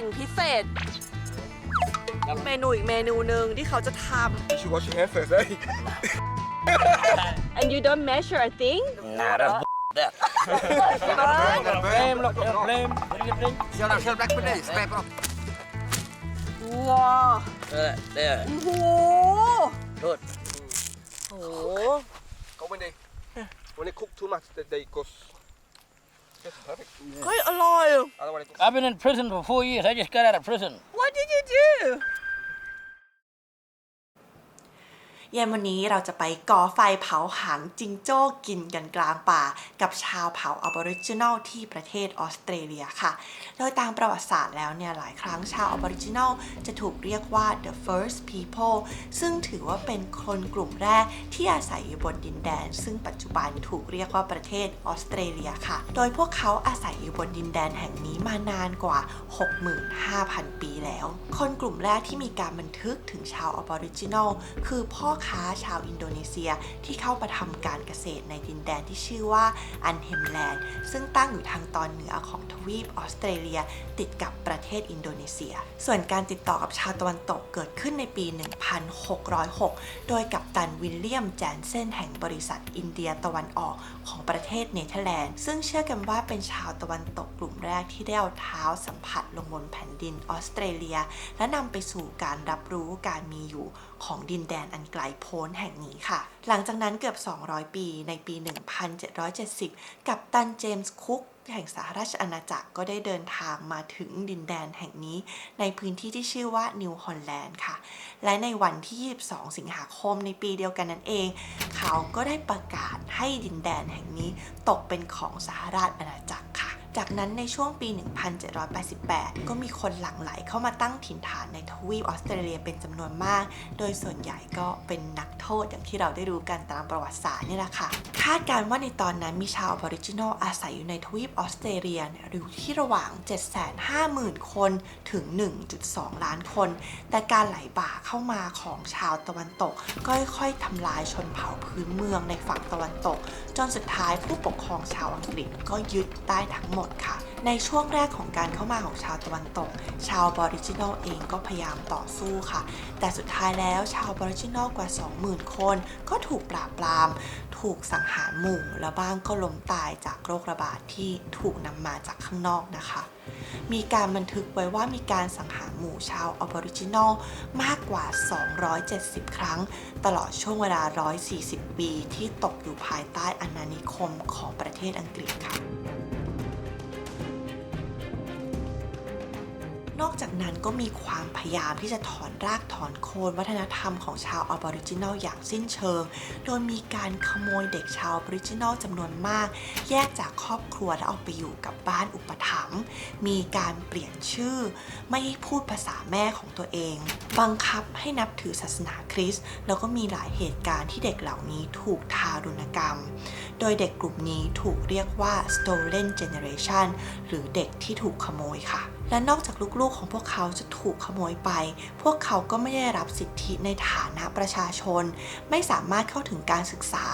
ลิ่นพิเศษเมนูอีกเมนูหนึ่งที่เขาจะท You should wash your hands first, eh? ำ and you don't measure a thing Nah, that's that. Blame, look, blame. Shell black pepper, scrape off. ว้า There. โอ้โห Good. โอ้โห Go when they cook too much, they go. That's perfect. เฮ้ยอร่อย Otherwise, it I've been in prison for 4 years. I just got out of prison. What did you do เย็นวันนี้เราจะไปก่อไฟเผาหางจิงโจ้กินกันกลางป่ากับชาวเผ่าออบอริจินัลที่ประเทศออสเตรเลียค่ะโดยตามประวัติศาสตร์แล้วเนี่ยหลายครั้งชาวออบอริจินัลจะถูกเรียกว่า the first people ซึ่งถือว่าเป็นคนกลุ่มแรกที่อาศัยอยู่บนดินแดนซึ่งปัจจุบันถูกเรียกว่าประเทศออสเตรเลียค่ะโดยพวกเขาอาศัยอยู่บนดินแดนแห่งนี้มานานกว่า 65,000 ปีแล้วคนกลุ่มแรกที่มีการบันทึกถึงชาวออบอริจินัลคือพ่อค้าชาวอินโดนีเซียที่เข้ามาทำการเกษตรในดินแดนที่ชื่อว่าอันเฮมแลนด์ซึ่งตั้งอยู่ทางตอนเหนือของทวีปออสเตรเลียติดกับประเทศอินโดนีเซียส่วนการติดต่อกับชาวตะวันตกเกิดขึ้นในปี 1606 โดยกัปตันวิลเลียมแจนเซนแห่งบริษัทอินเดียตะวันออกของประเทศเนเธอร์แลนด์ซึ่งเชื่อกันว่าเป็นชาวตะวันตกกลุ่มแรกที่ได้เอาเท้าสัมผัสลงบนแผ่นดินออสเตรเลียและนำไปสู่การรับรู้การมีอยู่ของดินแดนอันไกลโพ้นแห่งนี้ค่ะหลังจากนั้นเกือบ 200 ปีในปี 1770 กัปตันเจมส์คุกแห่งสหราชอาณาจักรก็ได้เดินทางมาถึงดินแดนแห่งนี้ในพื้นที่ที่ชื่อว่านิวฮอลแลนด์ค่ะและในวันที่ 22 สิงหาคมในปีเดียวกันนั่นเองเขาก็ได้ประกาศให้ดินแดนแห่งนี้ตกเป็นของสหราชอาณาจักรค่ะจากนั้นในช่วงปี 1788 ก็มีคนหลั่งไหลเข้ามาตั้งถิ่นฐานในทวีปออสเตรเลียเป็นจำนวนมากโดยส่วนใหญ่ก็เป็นนักโทษอย่างที่เราได้รู้กันตามประวัติศาสตร์นี่แหละค่ะคาดการณ์ว่าในตอนนั้นมีชาวออบอริจินอลอาศัยอยู่ในทวีปออสเตรเลียอยู่ที่ระหว่าง 750,000 คนถึง 1.2 ล้านคนแต่การไหลบ่าเข้ามาของชาวตะวันตกก็ค่อยๆทำลายชนเผ่าพื้นเมืองในฝั่งตะวันตกจนสุดท้ายผู้ปกครองชาวอังกฤษก็ยึดได้ทั้งหมดค่ะในช่วงแรกของการเข้ามาของชาวตะวันตกชาวบอริจินอลเองก็พยายามต่อสู้ค่ะแต่สุดท้ายแล้วชาวบอริจินอลกว่า 20,000 คนก็ถูกปราบปรามถูกสังหารหมู่และบ้างก็ล้มตายจากโรคระบาดที่ถูกนำมาจากข้างนอกนะคะมีการบันทึกไว้ว่ามีการสังหารหมู่ชาวออบอริจินอลมากกว่า 270 ครั้งตลอดช่วงเวลา 140 ปีที่ตกอยู่ภายใต้อาณานิคมของประเทศอังกฤษค่ะนอกจากนั้นก็มีความพยายามที่จะถอนรากถอนโคนวัฒนธรรมของชาวออบอริจินัลอย่างสิ้นเชิงโดยมีการขโมยเด็กชาวออบอริจินัลจำนวนมากแยกจากครอบครัวและออกไปอยู่กับบ้านอุปถัมภ์มีการเปลี่ยนชื่อไม่ให้พูดภาษาแม่ของตัวเองบังคับให้นับถือศาสนาคริสต์แล้วก็มีหลายเหตุการณ์ที่เด็กเหล่านี้ถูกทารุณกรรมโดยเด็กกลุ่มนี้ถูกเรียกว่า stolen generation หรือเด็กที่ถูกขโมยค่ะและนอกจากลูกๆของพวกเขาจะถูกขโมยไปพวกเขาก็ไม่ได้รับสิทธิในฐานะประชาชนไม่สามารถเข้าถึงการศึกษา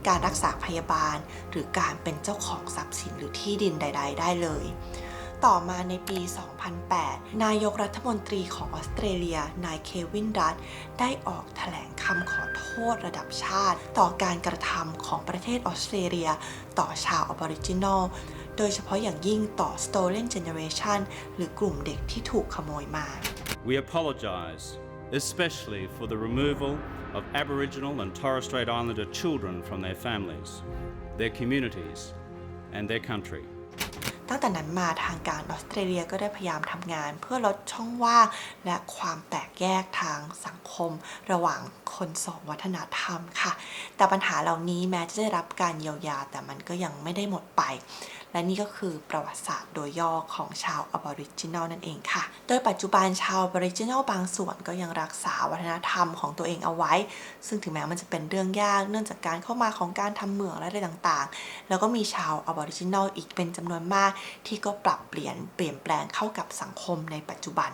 การรักษาพยาบาลหรือการเป็นเจ้าของทรัพย์สินหรือที่ดินใดๆได้เลยต่อมาในปี 2008 นายกรัฐมนตรีของออสเตรเลียนายเควิน รัดได้ออกแถลงคำขอโทษระดับชาติต่อการกระทำของประเทศออสเตรเลียต่อชาวออบอริจินอลโดยเฉพาะอย่างยิ่งต่อ Stolen Generation หรือกลุ่มเด็กที่ถูกขโมยมา We apologise, especially for the removal of Aboriginal and Torres Strait Islander children from their families, their communities, and their country. ตั้งแต่นั้นมาทางการออสเตรเลียก็ได้พยายามทำงานเพื่อลดช่องว่างและความแตกแยกทางสังคมระหว่างคนสองวัฒนธรรมค่ะแต่ปัญหาเหล่านี้แม้จะได้รับการเยียวยาแต่มันก็ยังไม่ได้หมดไปและนี่ก็คือประวัติศาสตร์โดยย่อของชาวออบอริจินัลนั่นเองค่ะโดยปัจจุบันชาวออบอริจินัลบางส่วนก็ยังรักษาวัฒนธรรมของตัวเองเอาไว้ซึ่งถึงแม้มันจะเป็นเรื่องยากเนื่องจากการเข้ามาของการทำเหมืองและอะไรต่างๆแล้วก็มีชาวออบอริจินัลอีกเป็นจำนวนมากที่ก็ปรับเปลี่ยนแปลงเข้ากับสังคมในปัจจุบัน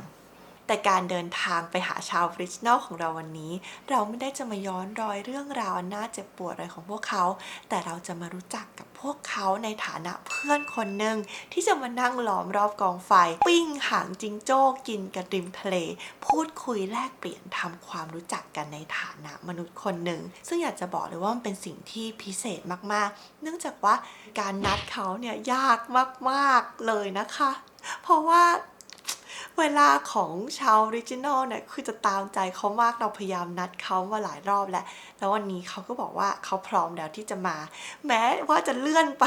แต่การเดินทางไปหาชาวออริจินอลของเราวันนี้เราไม่ได้จะมาย้อนรอยเรื่องราวอันน่าเจ็บปวดอะไรของพวกเขาแต่เราจะมารู้จักกับพวกเขาในฐานะเพื่อนคนหนึ่งที่จะมานั่งล้อมรอบกองไฟปิ้งหางจิงโจ้กินกันริมทะเลพูดคุยแลกเปลี่ยนทำความรู้จักกันในฐานะมนุษย์คนหนึ่งซึ่งอยากจะบอกเลยว่ามันเป็นสิ่งที่พิเศษมากๆเนื่องจากว่าการนัดเขาเนี่ยยากมากๆเลยนะคะเพราะว่าเวลาของชาวออริจินอลเนี่ยคือจะตามใจเขามากเราพยายามนัดเขามาหลายรอบแล้ววันนี้เขาก็บอกว่าเขาพร้อมแล้วที่จะมาแม้ว่าจะเลื่อนไป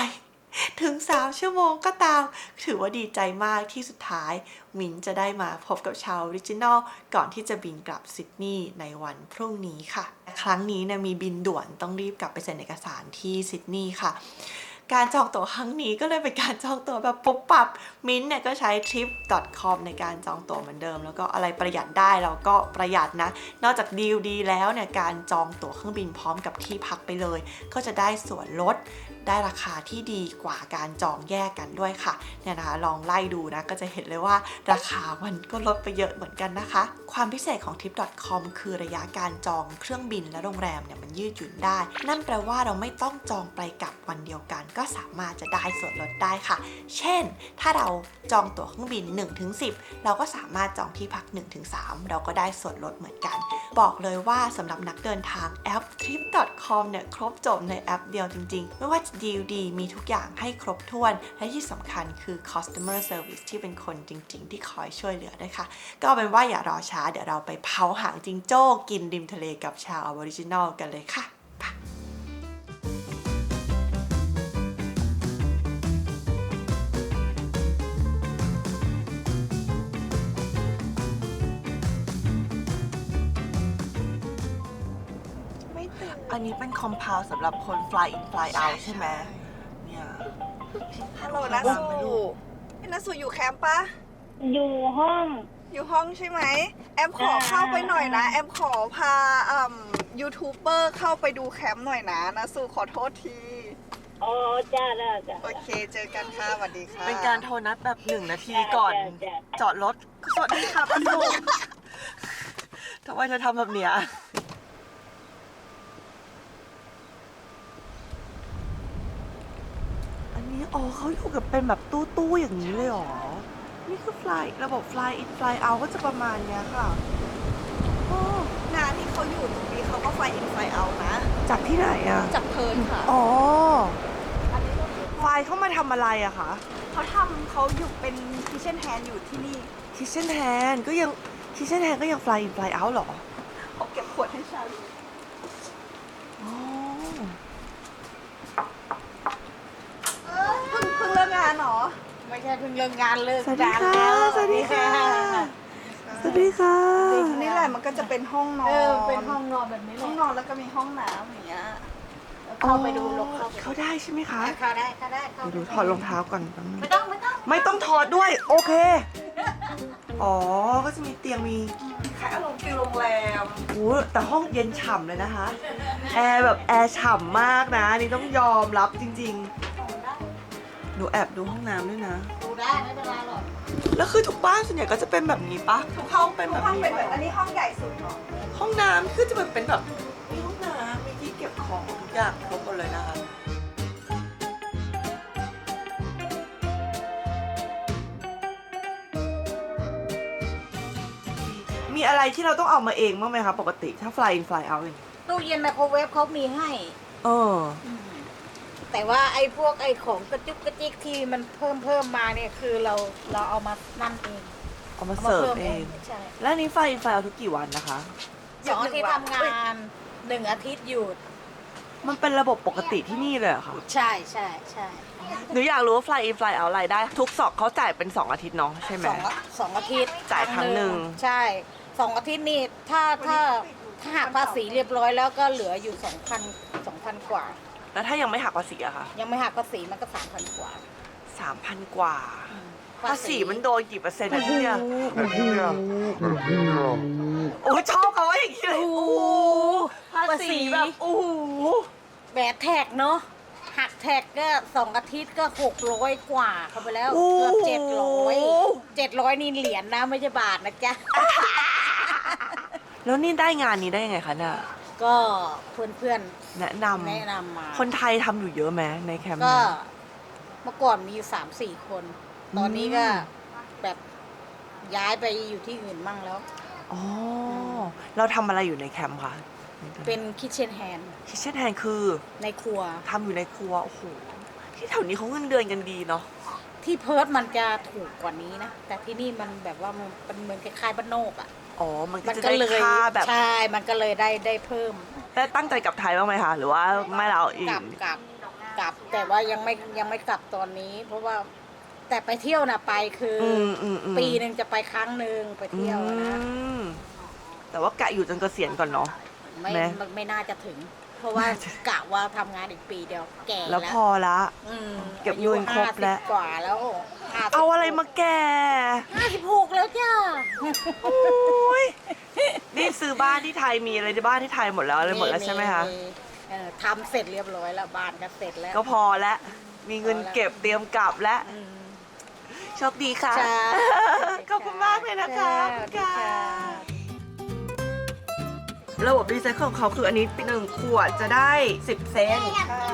ถึง3 ชั่วโมงก็ตามถือว่าดีใจมากที่สุดท้ายมิ้นจะได้มาพบกับชาวออริจินอลก่อนที่จะบินกลับซิดนีย์ในวันพรุ่งนี้ค่ะครั้งนี้เนี่ยมีบินด่วนต้องรีบกลับไปเซ็นเอกสารที่ซิดนีย์ค่ะการจองตั๋วครั้งนี้ก็เลยเป็นการจองตั๋วแบบปุ๊บปับมิ้นเนี่ยก็ใช้ trip.com ในการจองตั๋วเหมือนเดิมแล้วก็อะไรประหยัดได้เราก็ประหยัดนะนอกจากดีลดีแล้วเนี่ยการจองตั๋วเครื่องบินพร้อมกับที่พักไปเลยก็จะได้ส่วนลดได้ราคาที่ดีกว่าการจองแยกกันด้วยค่ะเนี่ยนะคะลองไล่ดูนะก็จะเห็นเลยว่าราคามันก็ลดไปเยอะเหมือนกันนะคะความพิเศษของ trip.com คือระยะการจองเครื่องบินและโรงแรมเนี่ยมันยืดหยุ่นได้นั่นแปลว่าเราไม่ต้องจองไปกลับวันเดียวกันก็สามารถจะได้ส่วนลดได้ค่ะเช่นถ้าเราจองตั๋วเครื่องบิน 1-10 เราก็สามารถจองที่พัก 1-3 เราก็ได้ส่วนลดเหมือนกันบอกเลยว่าสำหรับนักเดินทางแอป trip.com เนี่ยครบจบในแอปเดียวจริงๆไม่ว่าจะดีลดีมีทุกอย่างให้ครบถ้วนและที่สำคัญคือ customer service ที่เป็นคนจริงๆที่คอยช่วยเหลือด้วยค่ะก็เอาเป็นว่าอย่ารอช้าเดี๋ยวเราไปเผาหางจิงโจ้กินริมทะเลกับชาวออริจินอลกันเลยค่ะอันนี้เป็นคอมเพลสำหรับคน fly in fly out ใช่ไหมเนี่ยฮัลโหลนัสสูอยู่แคมป์ปะอยู่ห้อง อยู่ห้องใช่ไหมแอมขอเข้าไปหน่อยนะแอมขอพายูทูบเบอร์เข้าไปดูแคมป์หน่อยนะนัสสูขอโทษทีอ๋อจ้าแล้วจ้าโอเคเจอกันค่ะสวัสดีค่ะเป็นการโทรนัดแบบ1 นาทีก่อนจอดรถสวัสดีค่ะพี่ลูกทำไมเธอทำแบบเนี้ยอ๋อเขาอยู่กับเป็นแบบตู้อย่างนี้เลยเหรอนี่คือระบบ fly in fly out ก็จะประมาณเนี้ยค่ะงานที่เขาอยู่ตรงนี้เขาก็ fly in fly out นะจากที่ไหนอะจากเพิร์นค่ะอ๋อไฟเข้ามาทำอะไรอะคะเขาอยู่เป็น kitchen hand อยู่ที่นี่ kitchen hand ก็ยัง fly in fly out เหรอเขาเก็บขวดให้ฉันเพิ่งเลิกงานเหรอไม่ใช่เพิ่งเลิกงานเลิก สวัสดีค่ะสวัสดีค่ะสวัสดีค่ะนี่แหละมันก็จะเป็นห้องนอนเป็นห้องนอนแบบนี้ห้องนอนแล้วก็มีห้องน้ำอย่างเงี้ยเข้าไปดูเข้าได้ใช่ไหมคะเข้าได้ดูถอดรองเท้าก่อนไม่ต้องถอดด้วยโอเคอ๋อก็จะมีเตียงมีคล้ายอารมณ์ฟิลโรงแรมโอ้แต่ห้องเย็นฉ่ำเลยนะคะแอร์แบบแอร์ฉ่ำมากนะนี่ต้องยอมรับจริงๆหนูแอบดูห้องน้ำด้วยนะดูได้ไม่เป็นไรหรอกแล้วคือทุกบ้านส่วนใหญ่ก็จะเป็นแบบนี้ปะทุกห้องเป็นแบบนี้อันนี้ห้องใหญ่สุดเนาะห้องน้ำคือจะเป็นแบบมีห้องน้ำมีที่เก็บของทุกอย่างครบหมดเลยนะคะมีอะไรที่เราต้องเอามาเองบ้างไหมคะปกติถ้า fly in fly out อย่างนี้ตู้เย็นไมโครเวฟเขามีให้แต่ว่าไอ้พวกไอ้ของกระจุกกระจิกที่มันเพิ่มมาเนี่ยคือเราเอามานั่นเองเอามาเสิร์ฟเองใช่แล้วนี้ fly in fly out ทุกกี่วันนะคะ2 อาทิตย์ทำงาน1 อาทิตย์หยุดมันเป็นระบบปกติที่นี่เลยเหรอคะใช่หนูอยากรู้ว่า fly in fly out รายได้ทุก2เขาจ่ายเป็น2 อาทิตย์เนาะใช่ไหม2 อาทิตย์จ่ายครั้งหนึ่งใช่2 อาทิตย์นี่ถ้าหักภาษีเรียบร้อยแล้วก็เหลืออยู่ 2,000 กว่าแล้วถ้ายังไม่หักภาษีอะคะยังไม่หักภาษีมันก็ 3,000 กว่า 3,000 กว่าภาษีมันโดนกี่เปอร์เซ็นต์อะเนี่ยโอ้ชอบเขาว่าอย่างนี้เลยภาษีแบบแบดแท็กเนาะ หักแท็กก็2 อาทิตย์ก็600 กว่าเข้าไปแล้ว โอ้ เกือบ700นี่เหรียญนะไม่ใช่บาทนะจ๊ะ แล้วนี่ได้งานนี้ได้ยังไงคะเนี่ย ก็เพื่อน แนะนำ แนะนำมา คนไทยทำอยู่เยอะไหมในแคมป์ ก็ เนี่ย เมื่อก่อนมีอยู่3-4 คน ตอนนี้ก็แบบย้ายไปอยู่ที่อื่นมั่งแล้ว อ๋อ เราทำอะไรอยู่ในแคมป์คะ เป็นคิทเช่นแฮน คิทเช่นแฮนคือ ในครัว ทำอยู่ในครัว โอ้โห ที่แถวนี้เขาเงินเดือนกันดีเนาะ ที่เพิร์ทมันจะถูกกว่านี้นะ แต่ที่นี่มันแบบว่ามันเป็นเหมือนคล้ายๆบ้านนอกอ่ะ อ๋อ มันก็ มัน จะ ก็ ได้ เลย ค่าแบบ ใช่ มันก็เลยได้เพิ่ม แต่ตั้งใจกลับไทยบ้างไหมคะ หรือว่าไม่เราอีก กลับแต่ว่ายังไม่กลับตอนนี้ เพราะว่าแต่ไปเที่ยวนะไปคืออ อืม ปีหนึ่งจะไปครั้งหนึ่งไปเที่ยวนะ อืมแต่ว่ากะอยู่จนเกษียณก่อนเนาะ ไม่ แม้ ไม่น่าจะถึง เพราะว่ากะว่าทำงานอีกปีเดียวแก่ แล้วพอละ ม เก็บเงินครบแล้ว อายุ50 กว่าแล้ว50 เอาอะไรมาแก่ 56แล้วจ้า โอ้ยนี่ซื้อบ้านที่ไทยมีอะไรในบ้านที่ไทยหมดแล้วอะไรหมดแล้วใช่ไหมคะ ทำเสร็จเรียบร้อยแล้วบ้านก็เสร็จแล้ว ก็พอแล้ว มีเงินเก็บเตรียมกลับแล้ว อืม โชคดีค่ะ จ้า ขอบคุณมากเลยนะคะ สวัสดีค่ะ ระบบรีไซเคิลของเขาคืออันนี้1 ขวดจะได้ 10 เซน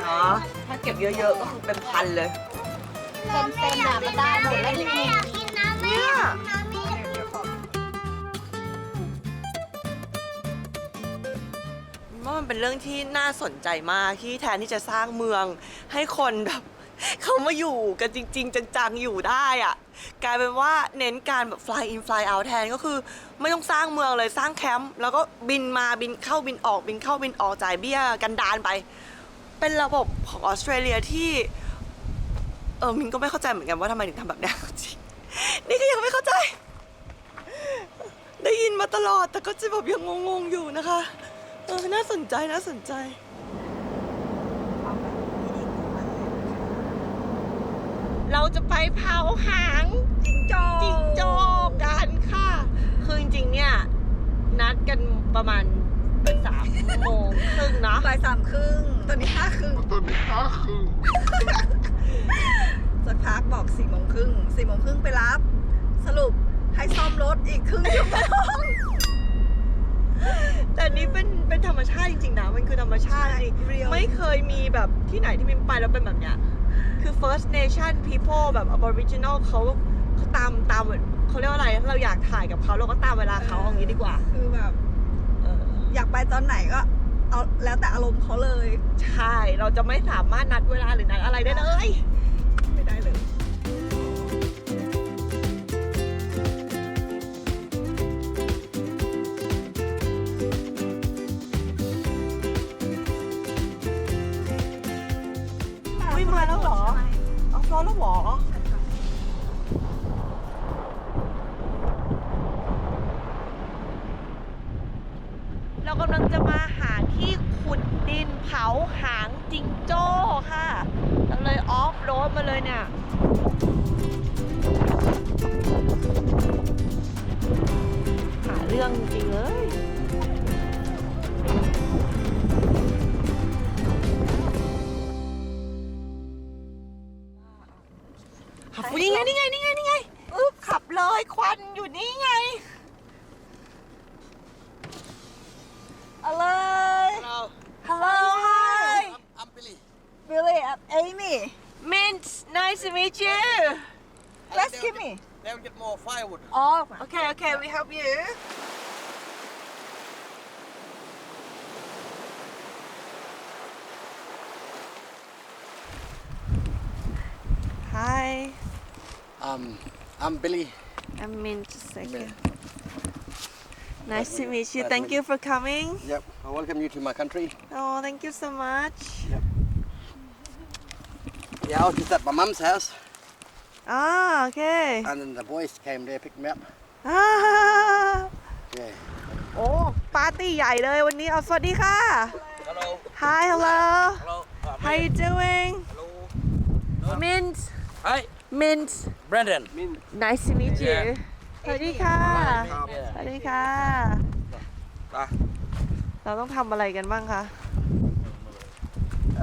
เนาะ ถ้าเก็บเยอะๆ ก็คือเป็นพันเลย เต็มๆน่ะมันได้หมดแล้วจริง เนี่ยว่ามันเป็นเรื่องที่น่าสนใจมากที่แทนที่จะสร้างเมืองให้คนแบบ เขามาอยู่กันจริง ๆ จังๆ อยู่ได้อะกลายเป็นว่าเน้นการแบบ fly in fly out แทนก็คือไม่ต้องสร้างเมืองเลยสร้างแคมป์แล้วก็บินมาบินเข้าบินออกบินเข้าบินออกจ่ายเบี้ยกันดานไป เป็นระบบของออสเตรเลียที่มินก็ไม่เข้าใจเหมือนกันว่าทำไมถึงทำแบบนี้จริงนี่ก็ยังไม่เข้าใจ ได้ยินมาตลอดแต่ก็จะแบบยังงงๆอยู่นะคะน่าสนใจน่าสนใจ เราจะไปเผาหางจิงโจ้กันค่ะ คือจริงๆเนี่ยนัดกันประมาณเป็น3 โมงครึ่งนะ บ่าย3 ครึ่ง ตอนนี้5 ครึ่ง สักพักบอก4 โมงครึ่ง4 โมงครึ่งไปรับ สรุปให้ซ่อมรถอีกครึ่งชั่วโมง แต่นี้เป็นธรรมชาติจริงๆนะมันคือธรรมชาติจริง เรียว ไม่เคยมีแบบที่ไหนที่มินไปแล้วเป็นแบบเนี้ยคือ First Nation people แบบ Aboriginal เขาตามเขาเรียกว่าอะไรเราอยากถ่ายกับเขาเราก็ตามเวลาเขาเอางี้ดีกว่า คือแบบ อยากไปตอนไหนก็เอาแล้วแต่อารมณ์เขาเลย ใช่เราจะไม่สามารถนัดเวลาหรือนัดอะไรได้เลย ไม่ได้เลย อุ้ยมาแล้วเหรอเอาฟลอร์แล้วเหรอเรากำลังจะมาหาที่ขุดดินเผาหางจิงโจ้ค่ะเราเลยออฟโรดมาเลยเนี่ย หาเรื่องจริงเลยนี่ไงอึ๊บขับเลยควันอยู่นี่ไง อะไร Hello hi I'm Billy. Billy and Amy Mint nice to meet you let's give me They'll get more firewood. oh okay we help you Hi I'm Billy. I'm Mint just a second Nice to meet you thank you for coming Yep. I welcome you to my country. Oh thank you so much Yeah, I was just at my mum's house, Ah okay and then the boys came there, picked me up. Ah Yeah. โอ้ปาร์ตี้ใหญ่เลยวันนี้เอาสวัสดีค่ะ Hello. Hi hello Hello. How you doing Hello. Mint Hi. Mint Brandon. Nice to meet you สวัสดีค่ะ Yeah. สวัสดีค่ะ เราต้องทำอะไรกันบ้างคะ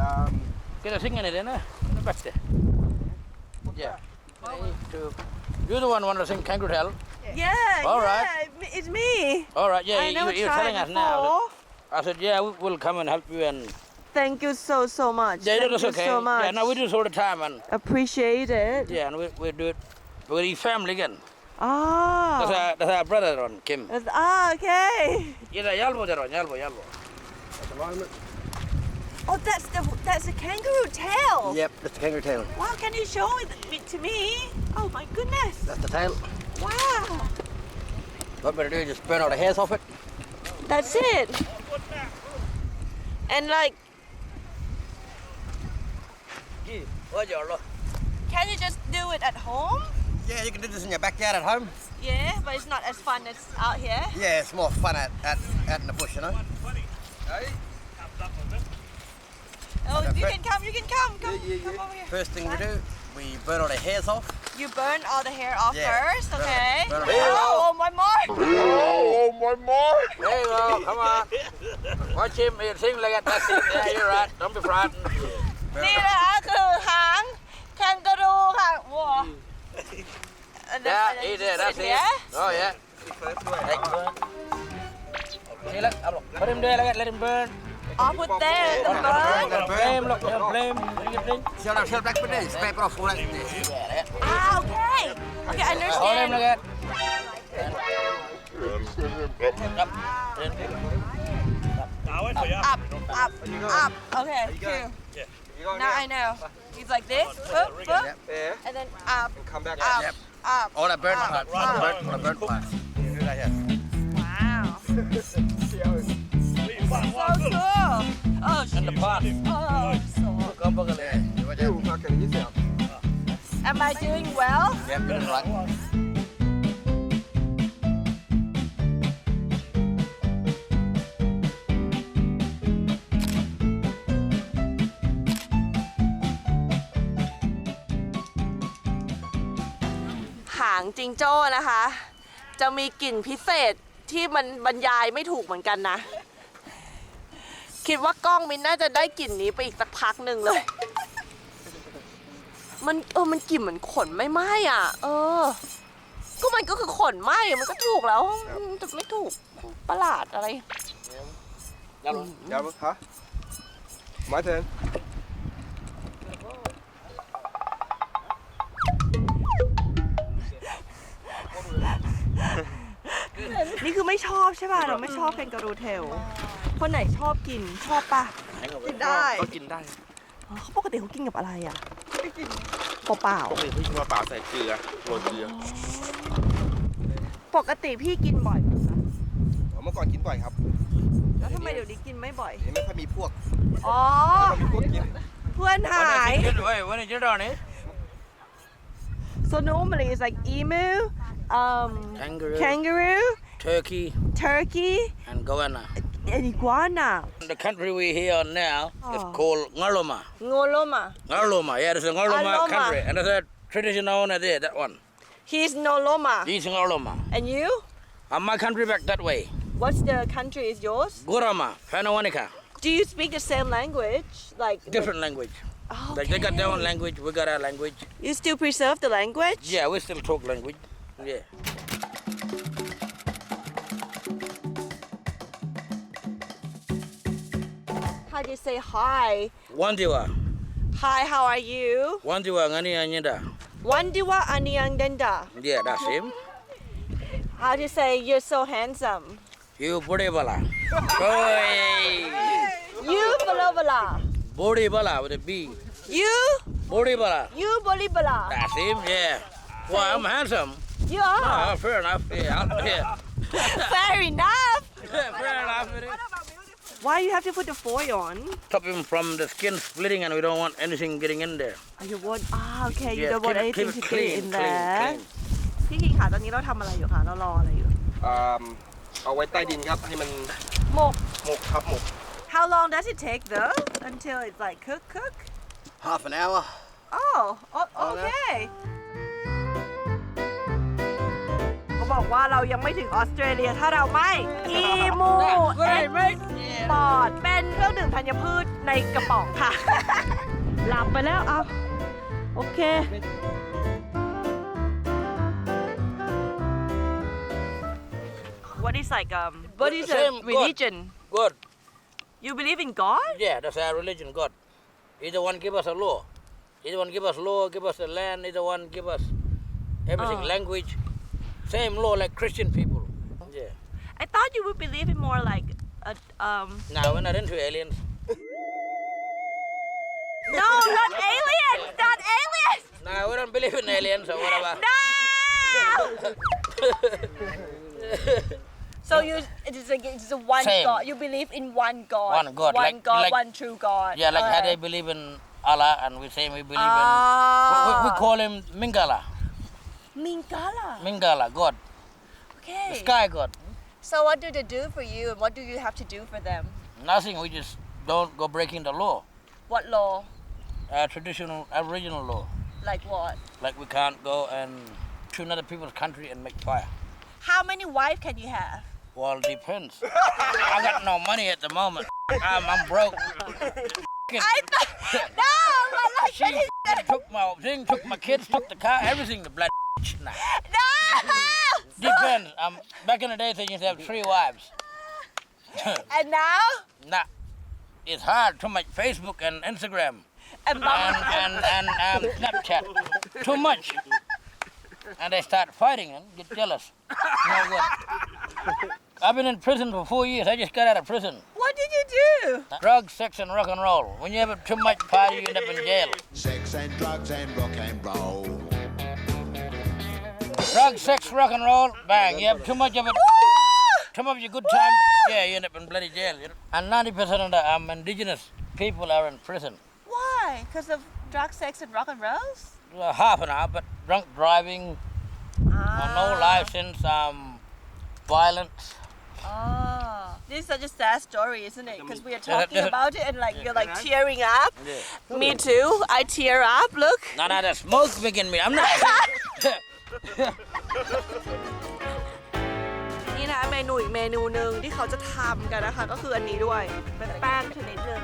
Um, Get a thing in it, in the back there. Yeah. You're the one who wants to sing Kangaroo Tail. Yeah, All yeah, right. it's me. All right, yeah, I never you're tried telling us before. now. I said, yeah, we'll come and help you and... Thank you so much. Yeah, Thank that's you okay. so much. Yeah, no, we do this all the time and... Appreciate it. Yeah, and we do it with his family again. Ah. That's our brother on, Kim. Okay. Yeah, Yalbo there on, Yalbo. At the moment. Oh, that's a kangaroo tail. Yep, that's the kangaroo tail. Wow, can you show it to me? Oh my goodness. That's the tail. Wow. What better do is just burn all the hairs off it. That's it. And like, can you just do it at home? Yeah, you can do this in your backyard at home. Yeah, but it's not as fun as out here. Yeah, it's more fun out in the bush, you know. Oh, Okay, you first- can come. Come over here. First thing we do, we burn all the hairs off. You burn all the hair off Yeah. first, Burn it. okay? Burn it. Oh, my mark. There you go, come on. Watch him, he'll sing like that. That's it. Yeah, you're right. Don't be frightened. นี่นะคะคือหางแคนการูค่ะว้าว Yeah, he did. That's it. Oh, yeah. See, look, put him there, let him burn. Oh, put there the bird. Flame, look, flame. Bring it in. Shell back with this. Scrape it off all that. Ah, okay. Okay, I Hold him understand. like that. Up. Okay, cool. You go Now I know. It's like this, boop, boop, there and then up, and come back up, up. up. All that burnt part. All the burnt part. Do that here. Wow. So cool. Oh, And the pot. oh, so. Come back there. Do it You there. fucking yourself. Am I doing well? Yeah, good right. หางจิงโจ้นะคะ จะมีกลิ่นพิเศษที่มันบรรยายไม่ถูกเหมือนกันนะ คิดว่ากล้องมินน่าจะได้กลิ่นนี้ไปอีกสักพักหนึ่งเลย มันกลิ่นเหมือนขนไม่ไหม้อ่ะ ก็มันก็คือขนไหม้มันก็ถูกแล้วแต่ไม่ถูกประหลาดอะไร Yeah, huh? My turn. นี่คือไม่ชอบใช่ป่ะ เราไม่ชอบแคนการูเทล คนไหนชอบกินชอบป่ะ กินได้ ก็กินได้ เขาปกติเขากินกับอะไรอ่ะเปล่า ปกติพี่กินมาเปล่าใส่เกลือโรยเกลือ ๆปกติพี่กินบ่อยไหมคะ เมื่อก่อนกินบ่อยครับ แล้วทำไมเดี๋ยวนี้กินไม่บ่อย เดี๋ยวนี้ไม่ค่อยมีพวก อ๋อ ไม่ค่อยมีพวกกิน เพื่อนหาย When did you done it? So normally it's like emu, kangaroo, Turkey turkey, and goanna. and iguana. The country we're here on now is called Ngarluma. Ngoloma. Ngarluma, yeah, there's a Ngarluma Ngarluma. country. And there's a traditional owner there, that one. He's Noloma. He's Ngarluma. And you? And my country back that way. What's the country is yours? Gurama, Panawanika. Do you speak the same language? Like Different language. Oh, Like they got their own language, we got our language. You still preserve the language? Yeah, we still talk language. Yeah. How do you say hi? Wandiwa. Hi, how are you? Wandiwa ngani anyada. Wandiwa Aniangdenda. Yeah, that's him. How do you say you're so handsome? You Bodebala. Oi. You Balobala. Bodebala with a B. You? Bodebala. You Bolibala. That's him, yeah. Well, I'm handsome. You are. Oh, fair enough. Yeah, yeah. Fair enough. Fair enough. With it. Why you have to put the foil on? Stop him from the skin splitting, and we don't want anything getting in there. Oh, you want? Ah, okay. You Yeah, don't want keep it- anything keep to it get clean, in clean, there. clean. พี่คิงค่ะตอนนี้เราทำอะไรอยู่คะเรารออะไรอยู่ เอาไว้ใต้ดินครับให้มัน หมก หมกครับหมก How long does it take though until it's like cook? Half an hour. Oh, okay. เขาบอกว่าเรายังไม่ถึงออสเตรเลียถ้าเราไม่อีมู ปอดเป็นเครื่องดื่มธัญพืชในกระป๋องค่ะ ไปแล้วเอาโอเค What is like what is a Same God. religion God. You believe in God Yeah, that's our religion, God. He's the one give us a law. He's the one give us law, give us the land. He's the one give us everything, language. Same law like Christian people. Yeah. I thought you would believe in more like Now we're not into aliens. No, not aliens! Not aliens! No, we don't believe in aliens or whatever. No! So it's a one Same. God. You believe in one God. One God, One like- God, like- one true God. Yeah, like how they believe in Allah, and we say we believe in. We call him Mingala. Mingala. Mingala, God, Okay. the sky God. So what do they do for you, and what do you have to do for them? Nothing. We just don't go breaking the law. What law? Traditional Aboriginal law. Like what? Like we can't go and to another people's country and make fire. How many wives can you have? Well, depends. I got no money at the moment. I'm broke. I thought no, but like She took my thing, took my kids, took the car, everything. The blood. Nah. no. Depends. Back in the day, they used to have 3 wives. And now? Nah. It's hard. Too much Facebook and Instagram And mom. and Snapchat. Too much. And they start fighting and get jealous. No good. I've been in prison for 4 years. I just got out of prison. What did you do? Drugs, sex, and rock and roll. When you have too much party, you end up in jail. Sex and drugs and rock and roll. Drugs, sex, rock and roll, bang. You have too much of it. Too much of your good time, yeah, you end up in bloody jail. And 90% of the indigenous people are in prison. Why? Because of drugs, sex, and rock and rolls? Half an hour, but drunk driving, no license, violence. Oh, this is such a sad story, isn't it? Because we are There's a- talking about it and like you're like tearing up. Yeah. Me too. I tear up. Look. No, the smoke making me. I'm not. นี่นะเมนูอีกเมนูหนึ่งที่เขาจะทำกันนะคะ ก็คืออันนี้ด้วยเป็นแป้งชนิดหนึ่ง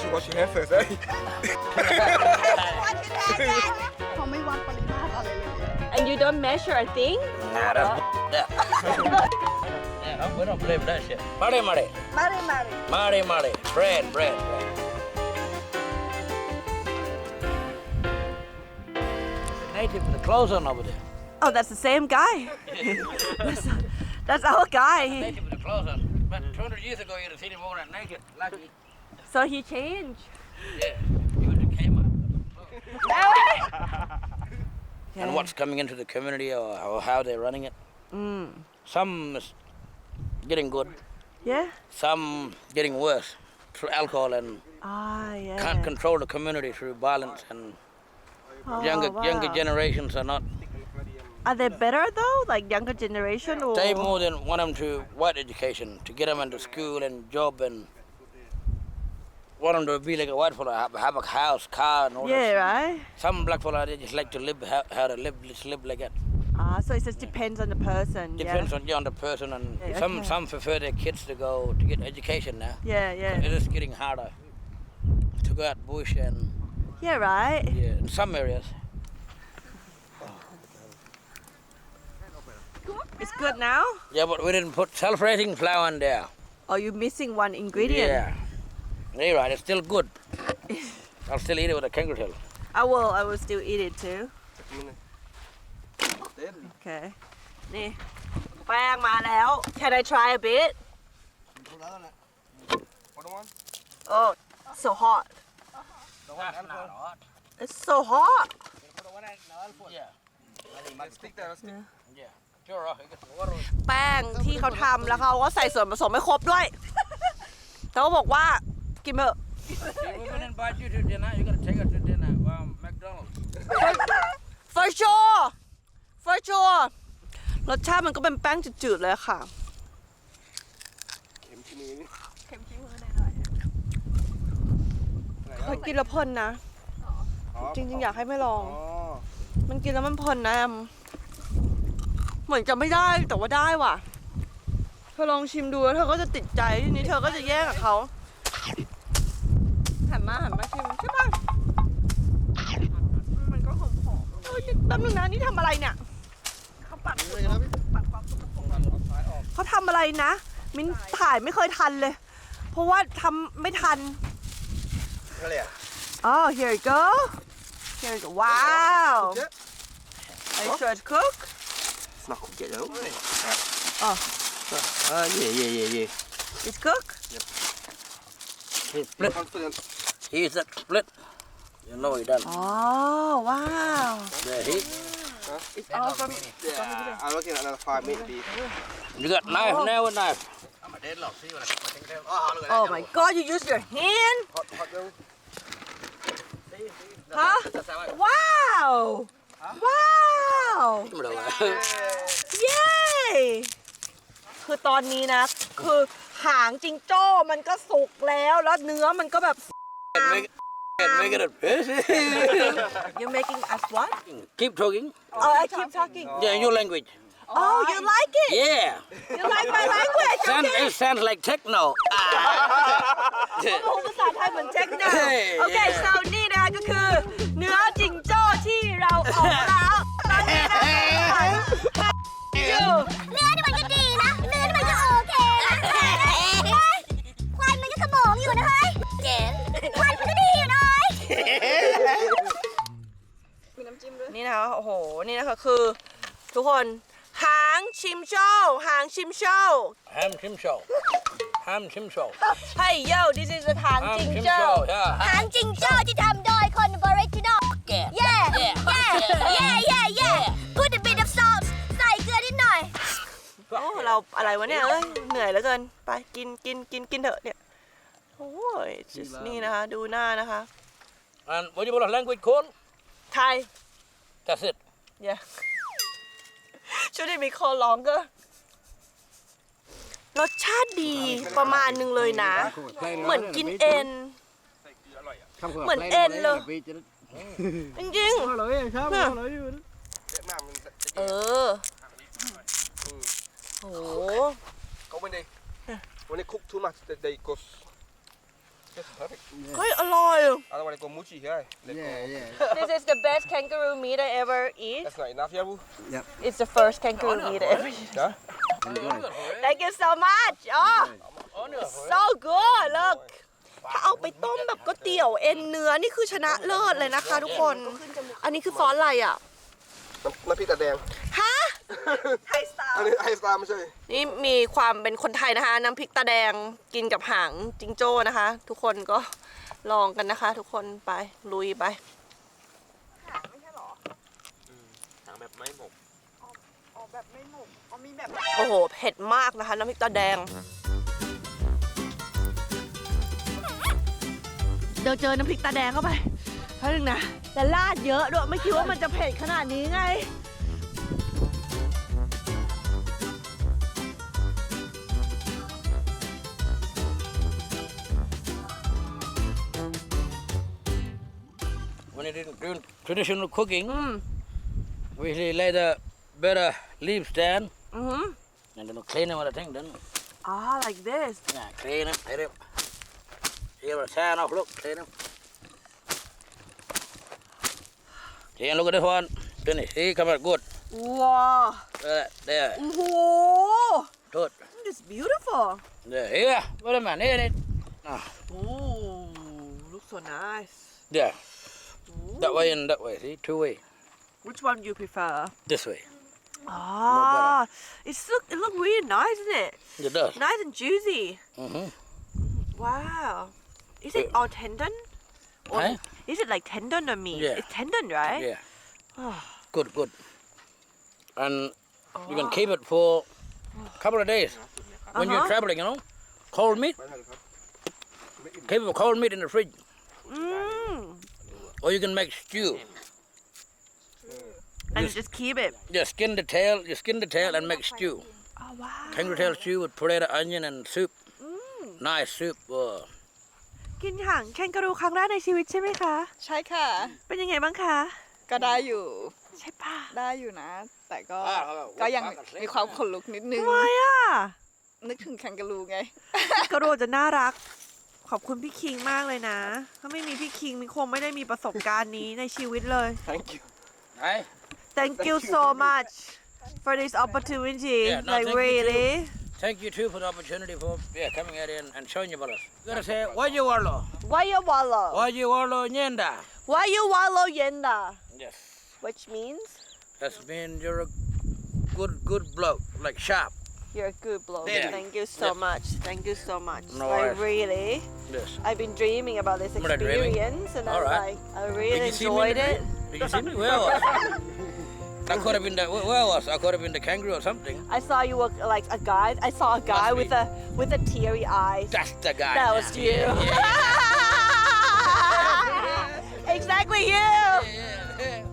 She wash your hair first, eh? เขาไม่วัดปริมาตรอะไรเลย And you don't measure a thing? Nah, that's that. Yeah, we don't believe that shit. Mare. Mare. Bread. Native with the clothes on over there. Oh, that's the same guy. that's our guy. Native with the clothes on. But 200 years ago, you'd have seen him over there naked. Lucky. So he changed. Yeah, he was a came And what's coming into the community or how they're running it. Some is getting good, Yeah. some getting worse through alcohol and Yeah. can't control the community through violence and Oh, younger wow. generations are not. Are they better though? Like younger generation or? They more than want them to white education to get them into school and job and want them to be like a white fella, have a house, car, and all Yeah, that. right. Some black fella they just like to live how to live, just live like that. So it just depends on the person. Depends on the person, and Yeah, okay. some prefer their kids to go to get education now. Yeah. It is getting harder to go out bush and Yeah, right. yeah, in some areas. It's good now. Yeah, but we didn't put sulfurating flour in there. Or you missing one ingredient? Yeah, you're right. It's still good. I'll still eat it with a kangaroo tail. I will still eat it too. Okay. นี่แป้งมาแล้ว Can I try a bit? Oh, so hot. It's so hot. Yeah. Stick there, stick. Yeah. Sure. I guess the water. แป้งที่เขาทำแล้วเขาก็ใส่ส่วนผสมไม่ครบด้วย แต่เขาบอกว่ากินเถอะ If we didn't invite you to dinner, you gotta take us to dinner. McDonald's. For sure For sure รสชาติมันก็เป็นแป้งจืดๆเลยค่ะ เค็มขี้มือหน่อยเคยกินแล้วเพลินนะ จริงๆอยากให้ไม่ลอง มันกินแล้วมันเพลินนะเหมือนจะไม่ได้แต่ว่าได้ว่ะ อลองชิมดูแล้วเธอก็จะติดใจทีนี้เธอก็จะแย่งกับเขาหันมาชิมใช่ป่ะมันก็หอมๆแป๊บนึงนะนี่ทำอะไรเนี่ยเขาปัดความสกปรกเขาทำอะไรนะมิ้นถ่ายไม่เคยทันเลย เพราะว่าทำไม่ทัน อะไรอ่ะ Oh, here you go. Here you go. Wow. Are you sure it's cooked? It's not cooked yet though. Oh, Yeah. it's cooked? He split. Confident. He's that split. You know he done. Oh, wow. There he. It's all from... Yeah, I'm looking at another 5 minutes beef. You got knife now with knife. Oh my God, you use your hand? Hot though. Huh? Wow. Wow. Yay. คือตอนนี้นะ คือหางจิงโจ้มันก็สุกแล้วเนื้อมันก็แบบ Make it a fish. You're making us what? Keep talking. Oh, I keep talking. Yeah, your language. Oh, you like it? Yeah. You like my language? Okay. It sounds like techno. พูดภาษาไทยเหมือนเช็คนะโอเค Hey, so นี่นะก็คือ เนื้อจิงโจ้ที่เราออกมาแล้วตอนนี้นะอยู่ เนื้อนี่มันก็ดีนะ เนื้อนี่มันก็โอเคนะควันมันก็ขโมงอยู่นะเฮ้ยเจ๋งควันมันก็ดีอยู่นะเฮ้ย นี่นะคะโอ้โห นี่นะคะคือทุกคนหางชิมโจ้หางชิมโจ้ Ham Chim Show. Ham Chim Show. Hey yo this is the หางจิง Chim โจ้ Show. Yeah. หางจิงโจ้ที่ทำโดยคนบริจินอล yeah put a bit of salt ใส่เกลือนิดหน่อย โอ้เราอะไรวะเนี่ยเอ้ยเหนื่อยเหลือเกินไปกินเถอะเนี่ยโอ้ย just นี่นะคะดูหน้านะคะ And what do you want language called? ไทย That's it. yeah should it be called longer รสชาติดีประมาณนึงเลยนะ เหมือนกินเอ็น เหมือนเอ็นเลย จริงๆเนี่ยเออโอ้ Go when they cook too much, they go. That's perfect. เฮ้ยอร่อย Otherwise they go mushy here. This is the best kangaroo meat I ever eat That's not enough, yeah, boo. It's the first kangaroo meat I ever eat Yeah. Thank you so much oh so good look ถ้าเอาไปต้มแบบก๋วยเตี๋ยวเอ็นเนื้อนี่คือชนะเลิศเลยนะคะทุกคน อันนี้คือซอสอะไรอ่ะ น้ำพริกตาแดง ฮะ อันนี้ไฮสตาร์ไม่ใช่ นี่มีความเป็นคนไทยนะคะ น้ำพริกตาแดงกินกับหางจิงโจ้นะคะ ทุกคนก็ลองกันนะคะ ทุกคนไปลุยไป หางแบบไม่หมก โอ้โหเผ็ดมากนะคะ น้ำพริกตาแดงเจอน้ำพริกตาแดงเข้าไปเพราะนึงนะแต่ราดเยอะด้วยไม่คิดว่ามันจะเผ็ดขนาดนี้ไง When you're doing traditional cooking, we usually lay the better leaf stand and then clean them with a thing then. like this Yeah, clean them, clean them. Here a tan off, look, clean them. See, look at this one. Finish. See, come out good. ว้า There. โอ้โห Good. It's beautiful There. Here. Wait a minute. Here it. Ooh, looks so nice Yeah. That way and that way. See, two way. Which one you prefer This way. Ah, it look really nice, isn't it? It does. Nice and juicy. Mm-hmm. Wow. Is it all tendon? Or Huh? is it like tendon or meat? Yeah. It's tendon, right? Yeah. Good, good. And you can keep it for a couple of days. When you're traveling, you know. Cold meat. Keep it cold meat in the fridge. Or you can make stew. And you just keep it. You skin the tail and make stew. Oh, wow. Kangaroo tail stew with potato, onion and soup. Nice soup. กินหางแคนการูครั้งแรกในชีวิตใช่ไหมคะ ใช่ค่ะ เป็นยังไงบ้างคะ ก็ได้อยู่ ใช่ป่ะ ได้อยู่นะ แต่ก็ยังมีความขนลุกนิดนึง ทำไมอ่ะ นึกถึงแคนการูไง กระโดดจะน่ารัก ขอบคุณพี่คิงมากเลยนะ ถ้าไม่มีพี่คิงมินคงไม่ได้มีประสบการณ์นี้ในชีวิตเลย Thank you. Hey? Thank you so much for this opportunity Yeah, no, like thank you really Thank you too for the opportunity for coming out here and showing your brothers. You gotta say, why you wallow? Why you wallow Why you wallow nyenda? Why you wallow yenda Yes. which means That's mean you're a good bloke, like sharp. you're a good bloke Yeah. thank you so Yeah. much thank you so much No like worries. really Yes. I've been dreaming about this I'm not dreaming. experience and All I'm right. like I really Did you see me in enjoyed the it dream? Did you see me? Where was I? could have been the where was I? Could have been the kangaroo or something. I saw you were like a guy I saw a guy Must be. with a teary eyes That's the guy. that now. was you exactly you Yeah.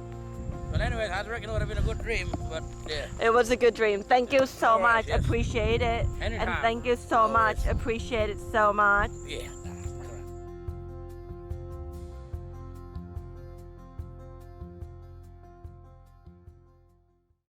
But anyway, I reckon it would have been a good dream. But yeah. It was a good dream. Thank you so All right, much. yes. Appreciate it. Anytime. And thank you so Always. much. Appreciate it so much. Yeah.